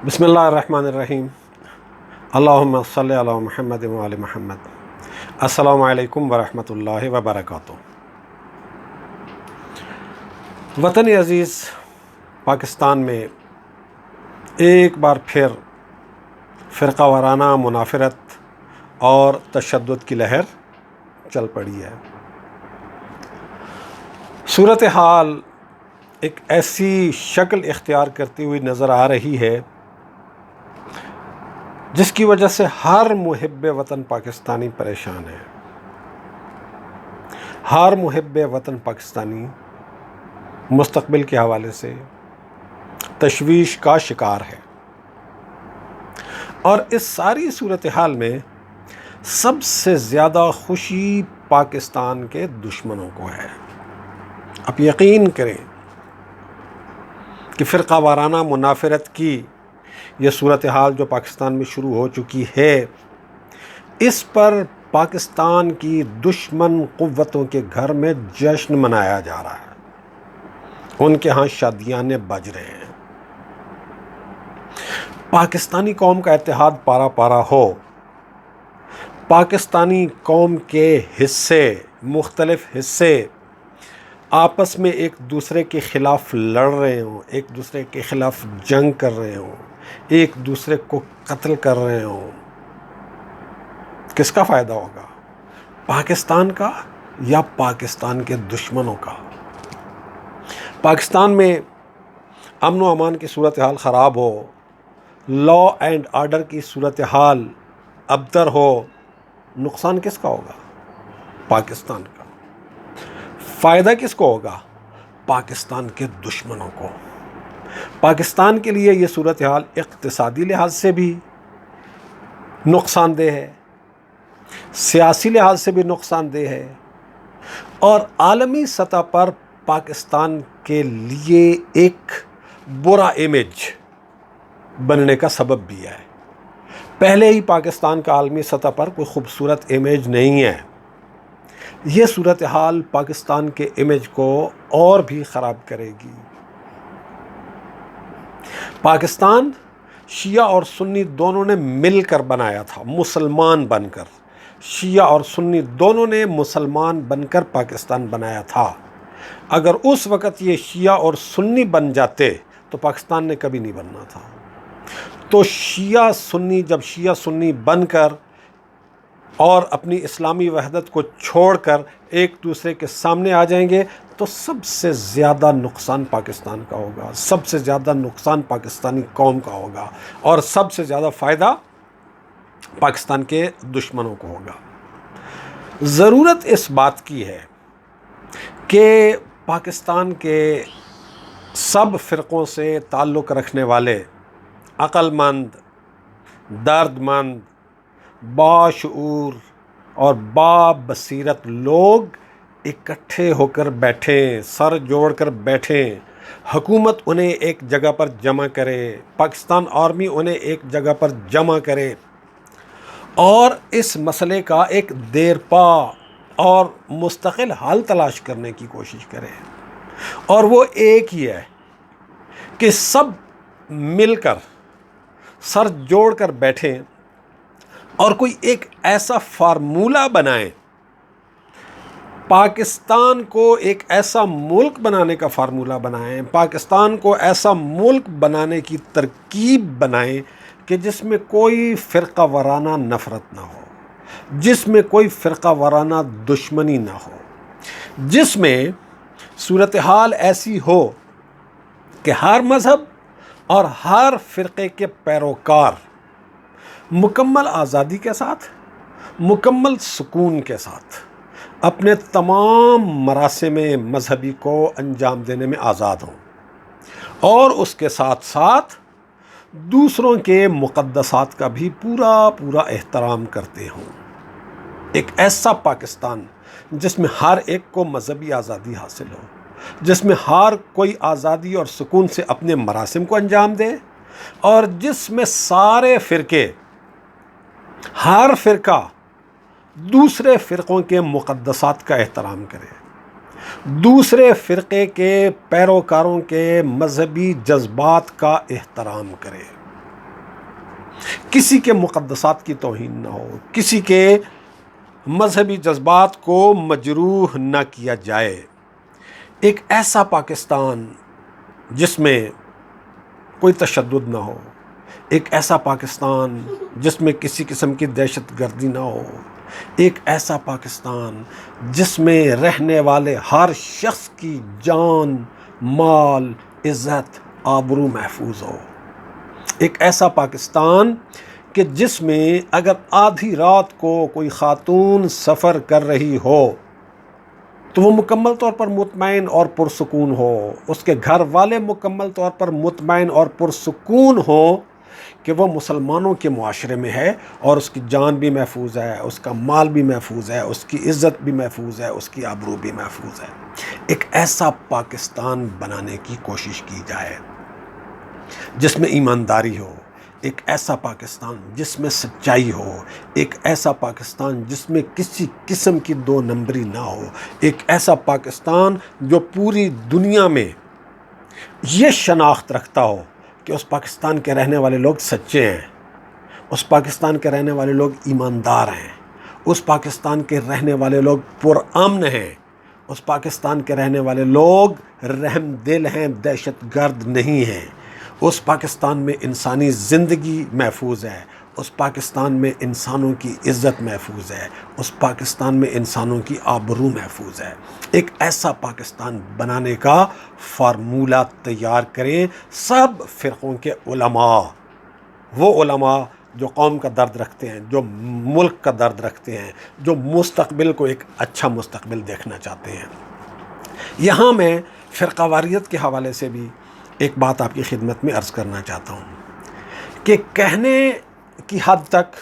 بسم اللہ الرحمن الرحیم۔ اللہم صلی علی محمد وعلی محمد۔ السلام علیکم ورحمۃ اللہ وبرکاتہ۔ وطن عزیز پاکستان میں ایک بار پھر فرقہ وارانہ منافرت اور تشدد کی لہر چل پڑی ہے۔ صورتحال ایک ایسی شکل اختیار کرتی ہوئی نظر آ رہی ہے جس کی وجہ سے ہر محب وطن پاکستانی پریشان ہے۔ ہر محب وطن پاکستانی مستقبل کے حوالے سے تشویش کا شکار ہے، اور اس ساری صورتحال میں سب سے زیادہ خوشی پاکستان کے دشمنوں کو ہے۔ آپ یقین کریں کہ فرقہ وارانہ منافرت کی یہ صورتحال جو پاکستان میں شروع ہو چکی ہے، اس پر پاکستان کی دشمن قوتوں کے گھر میں جشن منایا جا رہا ہے، ان کے ہاں شادیانے بج رہے ہیں۔ پاکستانی قوم کا اتحاد پارا پارا ہو، پاکستانی قوم کے مختلف حصے آپس میں ایک دوسرے کے خلاف لڑ رہے ہوں، ایک دوسرے کے خلاف جنگ کر رہے ہوں، ایک دوسرے کو قتل کر رہے ہوں، کس کا فائدہ ہوگا؟ پاکستان کا یا پاکستان کے دشمنوں کا؟ پاکستان میں امن و امان کی صورتحال خراب ہو، لا اینڈ آرڈر کی صورتحال ابتر ہو، نقصان کس کا ہوگا؟ پاکستان کا۔ فائدہ کس کو ہوگا؟ پاکستان کے دشمنوں کو۔ پاکستان کے لیے یہ صورتحال اقتصادی لحاظ سے بھی نقصان دہ ہے، سیاسی لحاظ سے بھی نقصان دہ ہے، اور عالمی سطح پر پاکستان کے لیے ایک برا امیج بننے کا سبب بھی ہے۔ پہلے ہی پاکستان کا عالمی سطح پر کوئی خوبصورت امیج نہیں ہے، یہ صورتحال پاکستان کے امیج کو اور بھی خراب کرے گی۔ پاکستان شیعہ اور سنی دونوں نے مل کر بنایا تھا، مسلمان بن کر، شیعہ اور سنی دونوں نے مسلمان بن کر پاکستان بنایا تھا۔ اگر اس وقت یہ شیعہ اور سنی بن جاتے تو پاکستان نے کبھی نہیں بننا تھا۔ تو جب شیعہ سنی بن کر اور اپنی اسلامی وحدت کو چھوڑ کر ایک دوسرے کے سامنے آ جائیں گے تو سب سے زیادہ نقصان پاکستان کا ہوگا، سب سے زیادہ نقصان پاکستانی قوم کا ہوگا، اور سب سے زیادہ فائدہ پاکستان کے دشمنوں کو ہوگا۔ ضرورت اس بات کی ہے کہ پاکستان کے سب فرقوں سے تعلق رکھنے والے عقل مند، درد مند، باشعور اور بابصیرت لوگ اکٹھے ہو کر بیٹھیں، سر جوڑ کر بیٹھیں، حکومت انہیں ایک جگہ پر جمع کرے، پاکستان آرمی انہیں ایک جگہ پر جمع کرے، اور اس مسئلے کا ایک دیرپا اور مستقل حل تلاش کرنے کی کوشش کرے۔ اور وہ ایک ہی ہے کہ سب مل کر سر جوڑ کر بیٹھیں اور کوئی ایک ایسا فارمولہ بنائیں، پاکستان کو ایک ایسا ملک بنانے کا فارمولہ بنائیں، پاکستان کو ایسا ملک بنانے کی ترکیب بنائیں کہ جس میں کوئی فرقہ وارانہ نفرت نہ ہو، جس میں کوئی فرقہ وارانہ دشمنی نہ ہو، جس میں صورتحال ایسی ہو کہ ہر مذہب اور ہر فرقے کے پیروکار مکمل آزادی کے ساتھ، مکمل سکون کے ساتھ اپنے تمام مراسم مذہبی کو انجام دینے میں آزاد ہوں، اور اس کے ساتھ ساتھ دوسروں کے مقدسات کا بھی پورا احترام کرتے ہوں۔ ایک ایسا پاکستان جس میں ہر ایک کو مذہبی آزادی حاصل ہو، جس میں ہر کوئی آزادی اور سکون سے اپنے مراسم کو انجام دے، اور جس میں سارے فرقے، ہر فرقہ دوسرے فرقوں کے مقدسات کا احترام کرے، دوسرے فرقے کے پیروکاروں کے مذہبی جذبات کا احترام کرے۔ کسی کے مقدسات کی توہین نہ ہو، کسی کے مذہبی جذبات کو مجروح نہ کیا جائے۔ ایک ایسا پاکستان جس میں کوئی تشدد نہ ہو، ایک ایسا پاکستان جس میں کسی قسم کی دہشت گردی نہ ہو، ایک ایسا پاکستان جس میں رہنے والے ہر شخص کی جان، مال، عزت، آبرو محفوظ ہو۔ ایک ایسا پاکستان کہ جس میں اگر آدھی رات کو کوئی خاتون سفر کر رہی ہو تو وہ مکمل طور پر مطمئن اور پرسکون ہو، اس کے گھر والے مکمل طور پر مطمئن اور پرسکون ہو کہ وہ مسلمانوں کے معاشرے میں ہے اور اس کی جان بھی محفوظ ہے، اس کا مال بھی محفوظ ہے، اس کی عزت بھی محفوظ ہے، اس کی آبرو بھی محفوظ ہے۔ ایک ایسا پاکستان بنانے کی کوشش کی جائے جس میں ایمانداری ہو، ایک ایسا پاکستان جس میں سچائی ہو، ایک ایسا پاکستان جس میں کسی قسم کی دو نمبری نہ ہو، ایک ایسا پاکستان جو پوری دنیا میں یہ شناخت رکھتا ہو کہ اس پاکستان کے رہنے والے لوگ سچے ہیں، اس پاکستان کے رہنے والے لوگ ایماندار ہیں، اس پاکستان کے رہنے والے لوگ پرامن ہیں، اس پاکستان کے رہنے والے لوگ رحم دل ہیں، دہشت گرد نہیں ہیں، اس پاکستان میں انسانی زندگی محفوظ ہے، اس پاکستان میں انسانوں کی عزت محفوظ ہے، اس پاکستان میں انسانوں کی آبرو محفوظ ہے۔ ایک ایسا پاکستان بنانے کا فارمولہ تیار کریں سب فرقوں کے علماء، وہ علماء جو قوم کا درد رکھتے ہیں، جو ملک کا درد رکھتے ہیں، جو مستقبل کو ایک اچھا مستقبل دیکھنا چاہتے ہیں۔ یہاں میں فرقہ واریت کے حوالے سے بھی ایک بات آپ کی خدمت میں عرض کرنا چاہتا ہوں کہ کہنے کی حد تک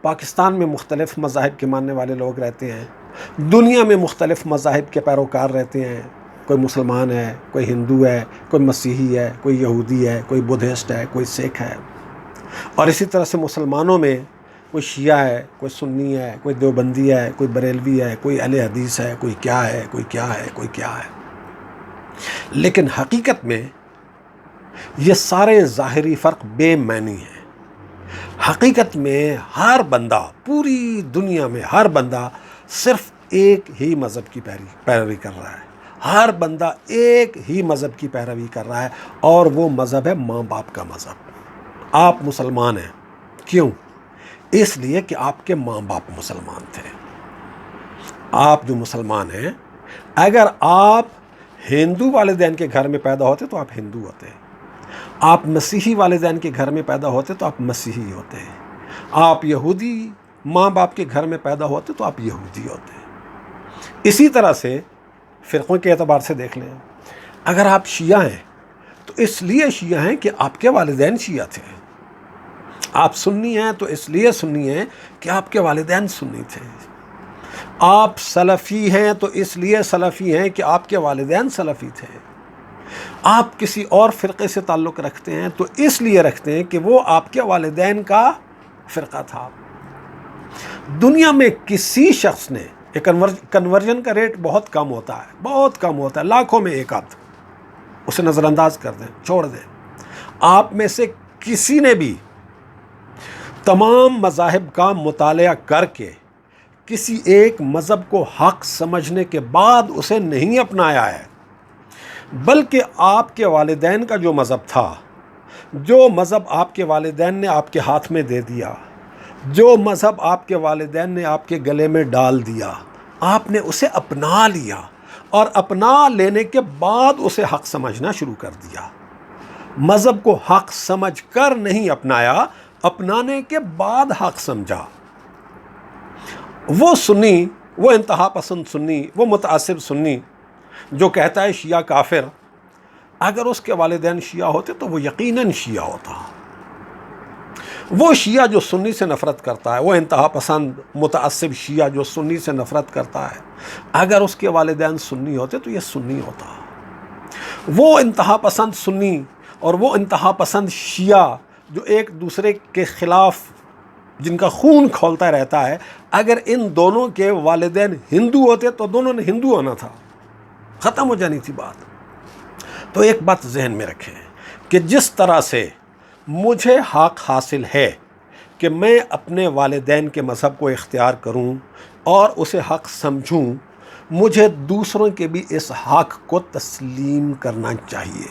پاکستان میں مختلف مذاہب کے ماننے والے لوگ رہتے ہیں، دنیا میں مختلف مذاہب کے پیروکار رہتے ہیں، کوئی مسلمان ہے، کوئی ہندو ہے، کوئی مسیحی ہے، کوئی یہودی ہے، کوئی بدھسٹ ہے، کوئی سکھ ہے، اور اسی طرح سے مسلمانوں میں کوئی شیعہ ہے، کوئی سنی ہے، کوئی دیوبندی ہے، کوئی بریلوی ہے، کوئی اہل حدیث ہے، کوئی کیا ہے، کوئی کیا ہے، کوئی کیا ہے۔ لیکن حقیقت میں یہ سارے ظاہری فرق بے معنی ہیں۔ حقیقت میں ہر بندہ، پوری دنیا میں ہر بندہ صرف ایک ہی مذہب کی پیروی کر رہا ہے، ہر بندہ ایک ہی مذہب کی پیروی کر رہا ہے، اور وہ مذہب ہے ماں باپ کا مذہب۔ آپ مسلمان ہیں، کیوں؟ اس لیے کہ آپ کے ماں باپ مسلمان تھے۔ آپ جو مسلمان ہیں، اگر آپ ہندو والدین کے گھر میں پیدا ہوتے تو آپ ہندو ہوتے، آپ مسیحی والدین کے گھر میں پیدا ہوتے تو آپ مسیحی ہوتے، آپ یہودی ماں باپ کے گھر میں پیدا ہوتے تو آپ یہودی ہوتے۔ اسی طرح سے فرقوں کے اعتبار سے دیکھ لیں، اگر آپ شیعہ ہیں تو اس لیے شیعہ ہیں کہ آپ کے والدین شیعہ تھے، آپ سنی ہیں تو اس لیے سنی ہیں کہ آپ کے والدین سنی تھے، آپ سلفی ہیں تو اس لیے سلفی ہیں کہ آپ کے والدین سلفی تھے، آپ کسی اور فرقے سے تعلق رکھتے ہیں تو اس لیے رکھتے ہیں کہ وہ آپ کے والدین کا فرقہ تھا۔ دنیا میں کسی شخص نے، کنورژن کا ریٹ بہت کم ہوتا ہے، بہت کم ہوتا ہے، لاکھوں میں ایک آدھ، اسے نظر انداز کر دیں، چھوڑ دیں۔ آپ میں سے کسی نے بھی تمام مذاہب کا مطالعہ کر کے کسی ایک مذہب کو حق سمجھنے کے بعد اسے نہیں اپنایا ہے، بلکہ آپ کے والدین کا جو مذہب تھا، جو مذہب آپ کے والدین نے آپ کے ہاتھ میں دے دیا، جو مذہب آپ کے والدین نے آپ کے گلے میں ڈال دیا، آپ نے اسے اپنا لیا، اور اپنا لینے کے بعد اسے حق سمجھنا شروع کر دیا۔ مذہب کو حق سمجھ کر نہیں اپنایا، اپنانے کے بعد حق سمجھا۔ وہ سنی، وہ انتہا پسند سنی، وہ متعصب سنی جو کہتا ہے شیعہ کافر، اگر اس کے والدین شیعہ ہوتے تو وہ یقیناً شیعہ ہوتا۔ وہ شیعہ جو سنی سے نفرت کرتا ہے، وہ انتہا پسند متعصب شیعہ جو سنی سے نفرت کرتا ہے، اگر اس کے والدین سنی ہوتے تو یہ سنی ہوتا۔ وہ انتہا پسند سنی اور وہ انتہا پسند شیعہ جو ایک دوسرے کے خلاف، جن کا خون کھولتا رہتا ہے، اگر ان دونوں کے والدین ہندو ہوتے تو دونوں نے ہندو ہونا تھا، ختم ہو جانی تھی بات۔ تو ایک بات ذہن میں رکھیں کہ جس طرح سے مجھے حق حاصل ہے کہ میں اپنے والدین کے مذہب کو اختیار کروں اور اسے حق سمجھوں، مجھے دوسروں کے بھی اس حق کو تسلیم کرنا چاہیے۔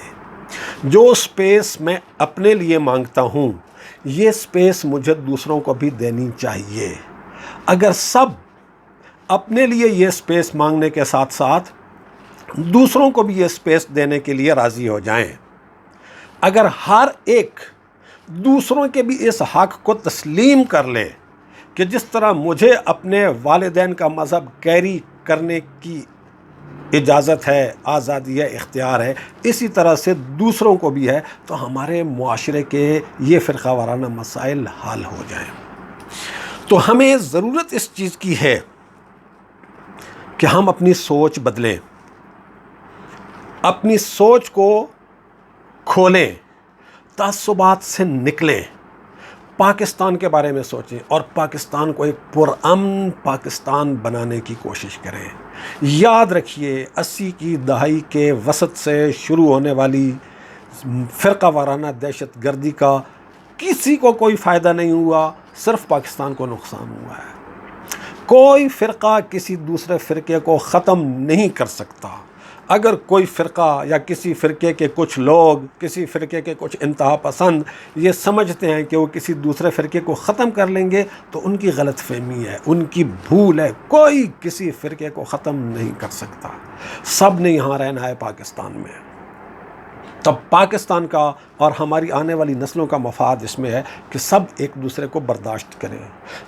جو سپیس میں اپنے لیے مانگتا ہوں، یہ سپیس مجھے دوسروں کو بھی دینی چاہیے۔ اگر سب اپنے لیے یہ سپیس مانگنے کے ساتھ ساتھ دوسروں کو بھی یہ سپیس دینے کے لیے راضی ہو جائیں، اگر ہر ایک دوسروں کے بھی اس حق کو تسلیم کر لے کہ جس طرح مجھے اپنے والدین کا مذہب کیری کرنے کی اجازت ہے، آزادی ہے، اختیار ہے، اسی طرح سے دوسروں کو بھی ہے، تو ہمارے معاشرے کے یہ فرقہ وارانہ مسائل حل ہو جائیں۔ تو ہمیں ضرورت اس چیز کی ہے کہ ہم اپنی سوچ بدلیں، اپنی سوچ کو کھولیں، تعصبات سے نکلیں، پاکستان کے بارے میں سوچیں اور پاکستان کو ایک پرامن پاکستان بنانے کی کوشش کریں۔ یاد رکھیے 80 کی دہائی کے وسط سے شروع ہونے والی فرقہ وارانہ دہشت گردی کا کسی کو کوئی فائدہ نہیں ہوا، صرف پاکستان کو نقصان ہوا ہے۔ کوئی فرقہ کسی دوسرے فرقے کو ختم نہیں کر سکتا۔ اگر کوئی فرقہ یا کسی فرقے کے کچھ لوگ، کسی فرقے کے کچھ انتہا پسند یہ سمجھتے ہیں کہ وہ کسی دوسرے فرقے کو ختم کر لیں گے، تو ان کی غلط فہمی ہے، ان کی بھول ہے۔ کوئی کسی فرقے کو ختم نہیں کر سکتا، سب نے یہاں رہنا ہے پاکستان میں۔ تب پاکستان کا اور ہماری آنے والی نسلوں کا مفاد اس میں ہے کہ سب ایک دوسرے کو برداشت کریں،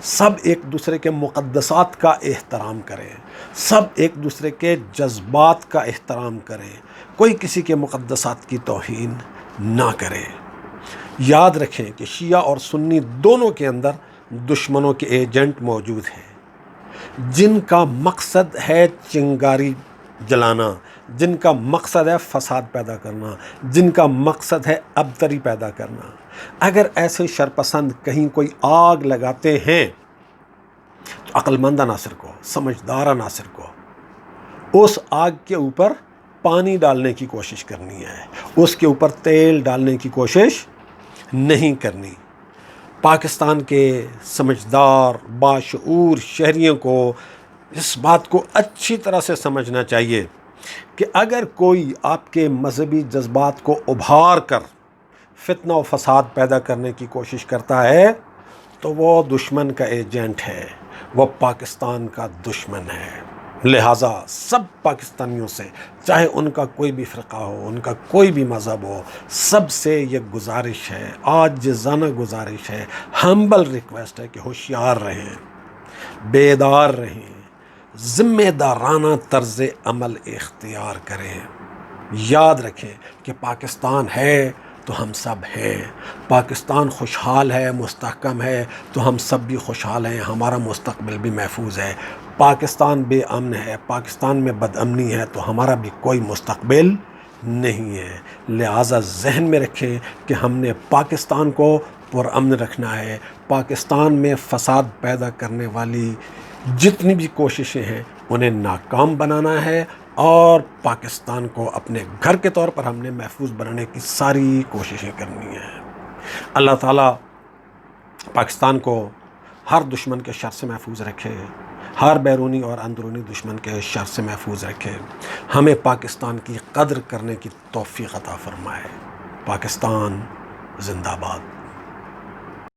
سب ایک دوسرے کے مقدسات کا احترام کریں، سب ایک دوسرے کے جذبات کا احترام کریں، کوئی کسی کے مقدسات کی توہین نہ کرے۔ یاد رکھیں کہ شیعہ اور سنی دونوں کے اندر دشمنوں کے ایجنٹ موجود ہیں، جن کا مقصد ہے چنگاری جلانا، جن کا مقصد ہے فساد پیدا کرنا، جن کا مقصد ہے ابتری پیدا کرنا۔ اگر ایسے شرپسند کہیں کوئی آگ لگاتے ہیں تو عقل مند عناصر کو، سمجھدار عناصر کو اس آگ کے اوپر پانی ڈالنے کی کوشش کرنی ہے، اس کے اوپر تیل ڈالنے کی کوشش نہیں کرنی۔ پاکستان کے سمجھدار باشعور شہریوں کو اس بات کو اچھی طرح سے سمجھنا چاہیے کہ اگر کوئی آپ کے مذہبی جذبات کو ابھار کر فتنہ و فساد پیدا کرنے کی کوشش کرتا ہے تو وہ دشمن کا ایجنٹ ہے، وہ پاکستان کا دشمن ہے۔ لہٰذا سب پاکستانیوں سے، چاہے ان کا کوئی بھی فرقہ ہو، ان کا کوئی بھی مذہب ہو، سب سے یہ گزارش ہے، عاجزانہ گزارش ہے، ہمبل ریکویسٹ ہے کہ ہوشیار رہیں، بیدار رہیں، ذمہ دارانہ طرز عمل اختیار کریں۔ یاد رکھیں کہ پاکستان ہے تو ہم سب ہیں، پاکستان خوشحال ہے، مستحکم ہے تو ہم سب بھی خوشحال ہیں، ہمارا مستقبل بھی محفوظ ہے۔ پاکستان بے امن ہے، پاکستان میں بد امنی ہے تو ہمارا بھی کوئی مستقبل نہیں ہے۔ لہٰذا ذہن میں رکھیں کہ ہم نے پاکستان کو پرامن رکھنا ہے، پاکستان میں فساد پیدا کرنے والی جتنی بھی کوششیں ہیں انہیں ناکام بنانا ہے، اور پاکستان کو اپنے گھر کے طور پر ہم نے محفوظ بنانے کی ساری کوششیں کرنی ہیں۔ اللہ تعالیٰ پاکستان کو ہر دشمن کے شر سے محفوظ رکھے، ہر بیرونی اور اندرونی دشمن کے شر سے محفوظ رکھے، ہمیں پاکستان کی قدر کرنے کی توفیق عطا فرمائے۔ پاکستان زندہ باد۔